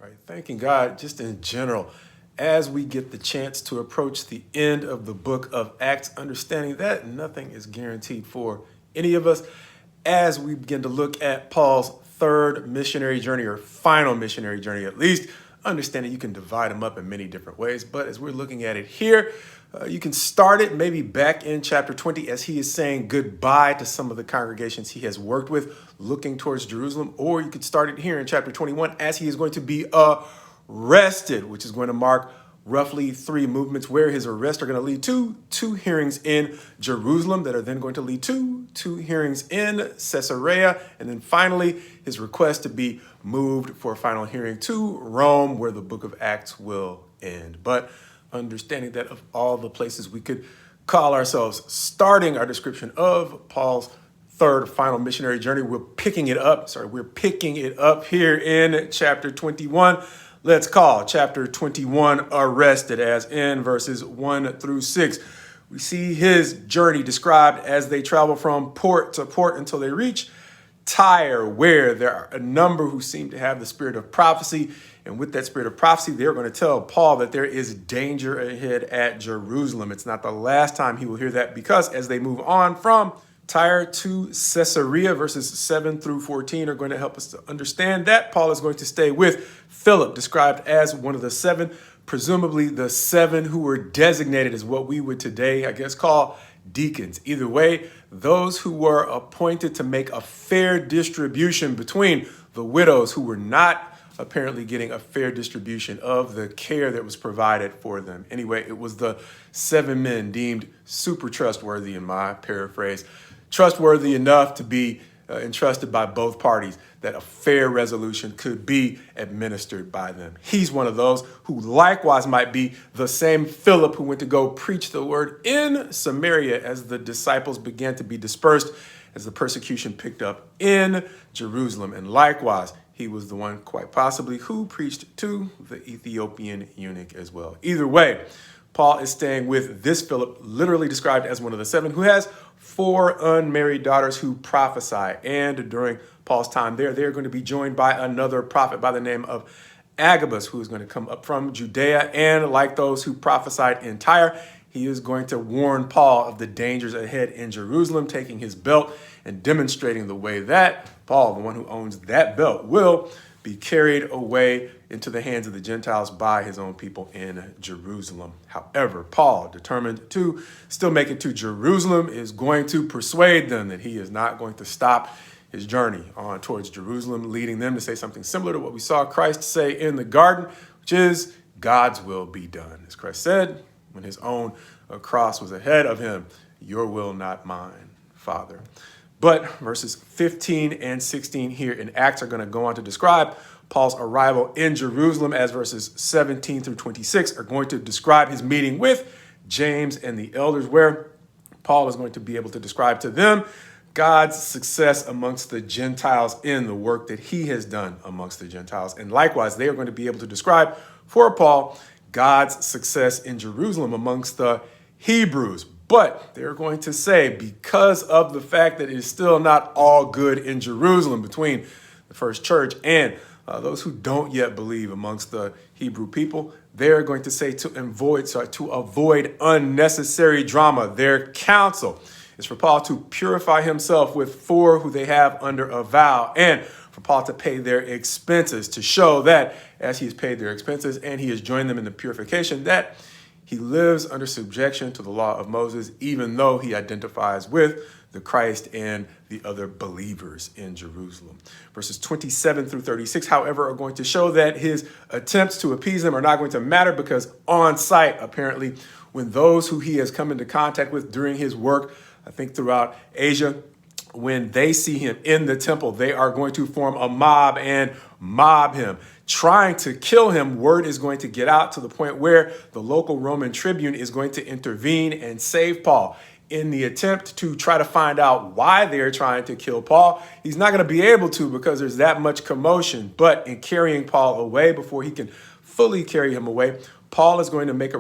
Right? Thanking God just in general as we get the chance to approach the end of the book of Acts, understanding that nothing is guaranteed for any of us as we begin to look at Paul's third missionary journey or final missionary journey, at least understanding you can divide them up in many different ways. But as we're looking at it here, you can start it maybe back in chapter 20 as he is saying goodbye to some of the congregations he has worked with, looking towards Jerusalem, or you could start it here in chapter 21 as he is going to be arrested, which is going to mark roughly 3 movements where his arrests are going to lead to 2 hearings in Jerusalem that are then going to lead to 2 hearings in Caesarea, and then finally his request to be moved for a final hearing to Rome, where the book of Acts will end. But understanding that of all the places we could call ourselves starting our description of Paul's third final missionary journey, we're picking it up here in chapter 21. Let's call chapter 21 arrested, as in verses 1 through 6. We see his journey described as they travel from port to port until they reach Tyre, where there are a number who seem to have the spirit of prophecy. And with that spirit of prophecy, they're going to tell Paul that there is danger ahead at Jerusalem. It's not the last time he will hear that, because as they move on from Tyre to Caesarea, verses 7 through 14 are going to help us to understand that Paul is going to stay with Philip, described as one of the 7, presumably the 7 who were designated as what we would today, I guess, call deacons. Either way, those who were appointed to make a fair distribution between the widows who were not apparently getting a fair distribution of the care that was provided for them. Anyway, it was the 7 men deemed super trustworthy, in my paraphrase, trustworthy enough to be entrusted by both parties, that a fair resolution could be administered by them. He's one of those who likewise might be the same Philip who went to go preach the word in Samaria as the disciples began to be dispersed, as the persecution picked up in Jerusalem. And likewise, he was the one, quite possibly, who preached to the Ethiopian eunuch as well. Either way, Paul is staying with this Philip, literally described as one of the 7, who has 4 unmarried daughters who prophesy. And during Paul's time there, they're going to be joined by another prophet by the name of Agabus, who is going to come up from Judea. And like those who prophesied in Tyre, he is going to warn Paul of the dangers ahead in Jerusalem, taking his belt and demonstrating the way that Paul, the one who owns that belt, will be carried away into the hands of the Gentiles by his own people in Jerusalem. However, Paul, determined to still make it to Jerusalem, is going to persuade them that he is not going to stop his journey on towards Jerusalem, leading them to say something similar to what we saw Christ say in the garden, which is, God's will be done. As Christ said, when his own cross was ahead of him, your will, not mine, Father. But verses 15 and 16 here in Acts are going to go on to describe Paul's arrival in Jerusalem, as verses 17 through 26 are going to describe his meeting with James and the elders, where Paul is going to be able to describe to them God's success amongst the Gentiles in the work that he has done amongst the Gentiles. And likewise, they are going to be able to describe for Paul God's success in Jerusalem amongst the Hebrews. But they're going to say, because of the fact that it is still not all good in Jerusalem between the first church and those who don't yet believe amongst the Hebrew people, they're going to say to avoid unnecessary drama. Their counsel is for Paul to purify himself with 4 who they have under a vow, and for Paul to pay their expenses, to show that as he has paid their expenses and he has joined them in the purification, that he lives under subjection to the law of Moses, even though he identifies with the Christ and the other believers in Jerusalem. Verses 27 through 36, however, are going to show that his attempts to appease them are not going to matter, because on site, apparently, when those who he has come into contact with during his work, I think throughout Asia, when they see him in the temple, they are going to form a mob and mob him, trying to kill him. Word is going to get out to the point where the local Roman tribune is going to intervene and save Paul. In the attempt to try to find out why they're trying to kill Paul, he's not going to be able to, because there's that much commotion. But in carrying Paul away, before he can fully carry him away, Paul is going to make a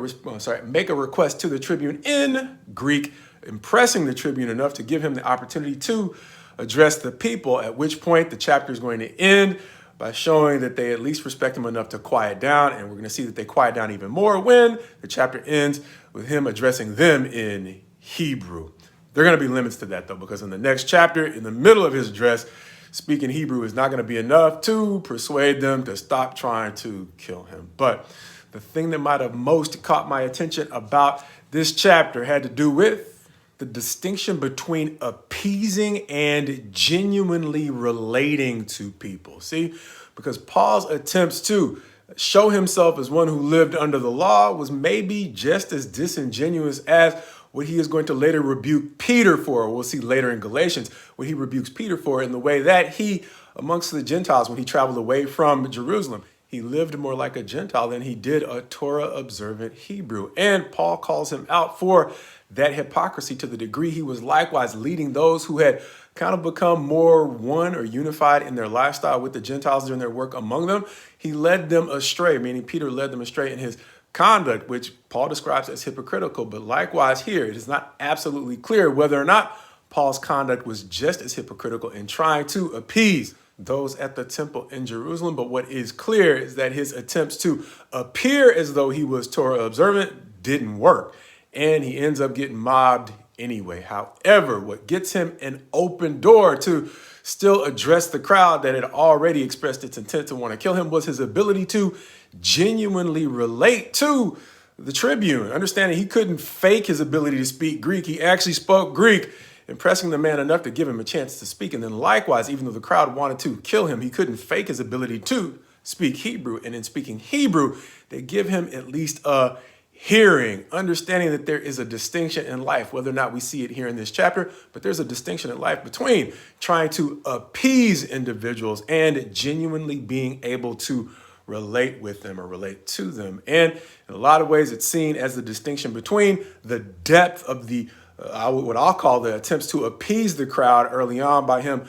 request to the tribune in Greek, impressing the tribune enough to give him the opportunity to address the people, at which point the chapter is going to end by showing that they at least respect him enough to quiet down. And we're going to see that they quiet down even more when the chapter ends with him addressing them in Hebrew. There are going to be limits to that, though, because in the next chapter, in the middle of his address, speaking Hebrew is not going to be enough to persuade them to stop trying to kill him. But the thing that might have most caught my attention about this chapter had to do with the distinction between appeasing and genuinely relating to people. See, because Paul's attempts to show himself as one who lived under the law was maybe just as disingenuous as what he is going to later rebuke Peter for. We'll see later in Galatians what he rebukes Peter for in the way that he, amongst the Gentiles, when he traveled away from Jerusalem, he lived more like a Gentile than he did a Torah-observant Hebrew. And Paul calls him out for that hypocrisy to the degree he was likewise leading those who had kind of become more one or unified in their lifestyle with the Gentiles during their work among them. He led them astray, meaning Peter led them astray in his conduct, which Paul describes as hypocritical. But likewise here, it is not absolutely clear whether or not Paul's conduct was just as hypocritical in trying to appease those at the temple in Jerusalem. But what is clear is that his attempts to appear as though he was Torah observant didn't work, and he ends up getting mobbed anyway. However, what gets him an open door to still address the crowd that had already expressed its intent to want to kill him was his ability to genuinely relate to the tribune. Understanding he couldn't fake his ability to speak Greek. He actually spoke Greek, impressing the man enough to give him a chance to speak. And then likewise, even though the crowd wanted to kill him, he couldn't fake his ability to speak Hebrew. And in speaking Hebrew, they give him at least a hearing, understanding that there is a distinction in life, whether or not we see it here in this chapter, but there's a distinction in life between trying to appease individuals and genuinely being able to relate with them or relate to them. And in a lot of ways, it's seen as the distinction between the depth of the what I'll call the attempts to appease the crowd early on by him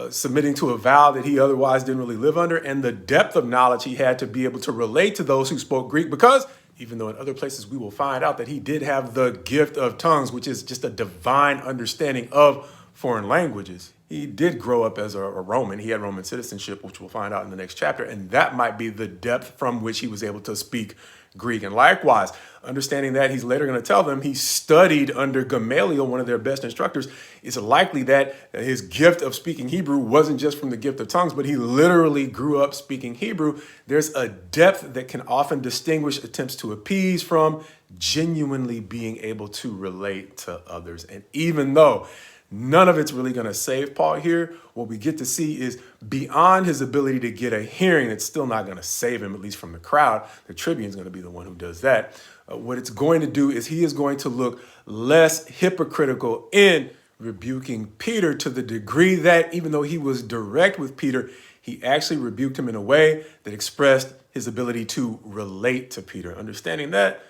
submitting to a vow that he otherwise didn't really live under, and the depth of knowledge he had to be able to relate to those who spoke Greek, because even though in other places we will find out that he did have the gift of tongues, which is just a divine understanding of foreign languages. He did grow up as a Roman. He had Roman citizenship, which we'll find out in the next chapter. And that might be the depth from which he was able to speak Greek. And likewise, understanding that, he's later going to tell them he studied under Gamaliel, one of their best instructors. It's likely that his gift of speaking Hebrew wasn't just from the gift of tongues, but he literally grew up speaking Hebrew. There's a depth that can often distinguish attempts to appease from genuinely being able to relate to others. And even though none of it's really going to save Paul here, what we get to see is beyond his ability to get a hearing, it's still not going to save him, at least from the crowd. The tribune's going to be the one who does that. What it's going to do is he is going to look less hypocritical in rebuking Peter, to the degree that even though he was direct with Peter, he actually rebuked him in a way that expressed his ability to relate to Peter, understanding that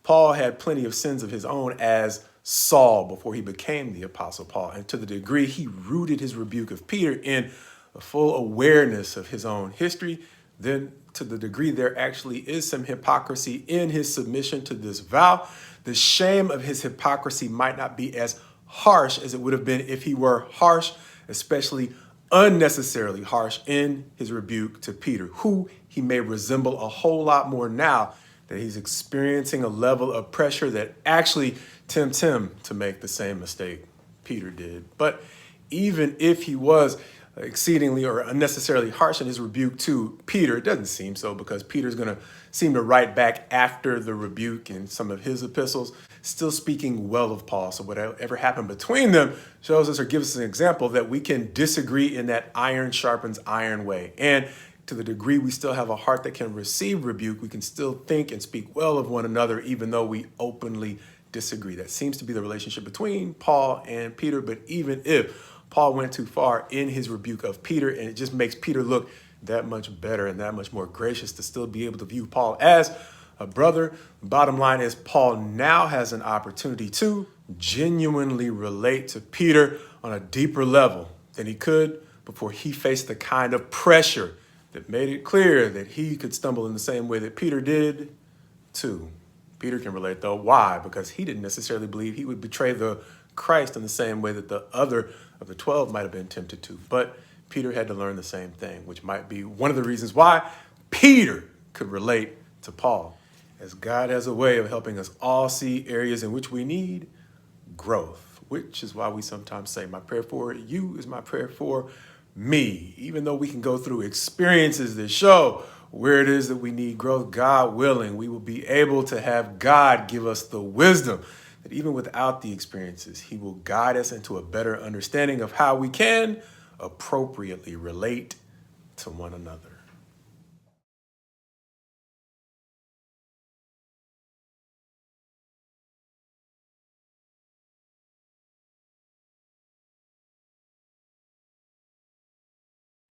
Paul had plenty of sins of his own as Saul before he became the Apostle Paul. And to the degree he rooted his rebuke of Peter in a full awareness of his own history, then to the degree there actually is some hypocrisy in his submission to this vow, the shame of his hypocrisy might not be as harsh as it would have been if he were harsh, especially unnecessarily harsh in his rebuke to Peter, who he may resemble a whole lot more now that he's experiencing a level of pressure that actually tempts him to make the same mistake Peter did. But even if he was exceedingly or unnecessarily harsh in his rebuke to Peter, it doesn't seem so, because Peter's going to seem to write back after the rebuke in some of his epistles, still speaking well of Paul. So whatever happened between them shows us or gives us an example that we can disagree in that iron sharpens iron way. And to the degree we still have a heart that can receive rebuke, we can still think and speak well of one another, even though we openly disagree. That seems to be the relationship between Paul and Peter. But even if Paul went too far in his rebuke of Peter, and it just makes Peter look that much better and that much more gracious to still be able to view Paul as a brother, the bottom line is Paul now has an opportunity to genuinely relate to Peter on a deeper level than he could before he faced the kind of pressure that made it clear that he could stumble in the same way that Peter did too. Peter can relate, though. Why? Because he didn't necessarily believe he would betray the Christ in the same way that the other of the 12 might have been tempted to. But Peter had to learn the same thing, which might be one of the reasons why Peter could relate to Paul, as God has a way of helping us all see areas in which we need growth, which is why we sometimes say, my prayer for you is my prayer for me. Even though we can go through experiences that show where it is that we need growth, God willing, we will be able to have God give us the wisdom that even without the experiences, he will guide us into a better understanding of how we can appropriately relate to one another.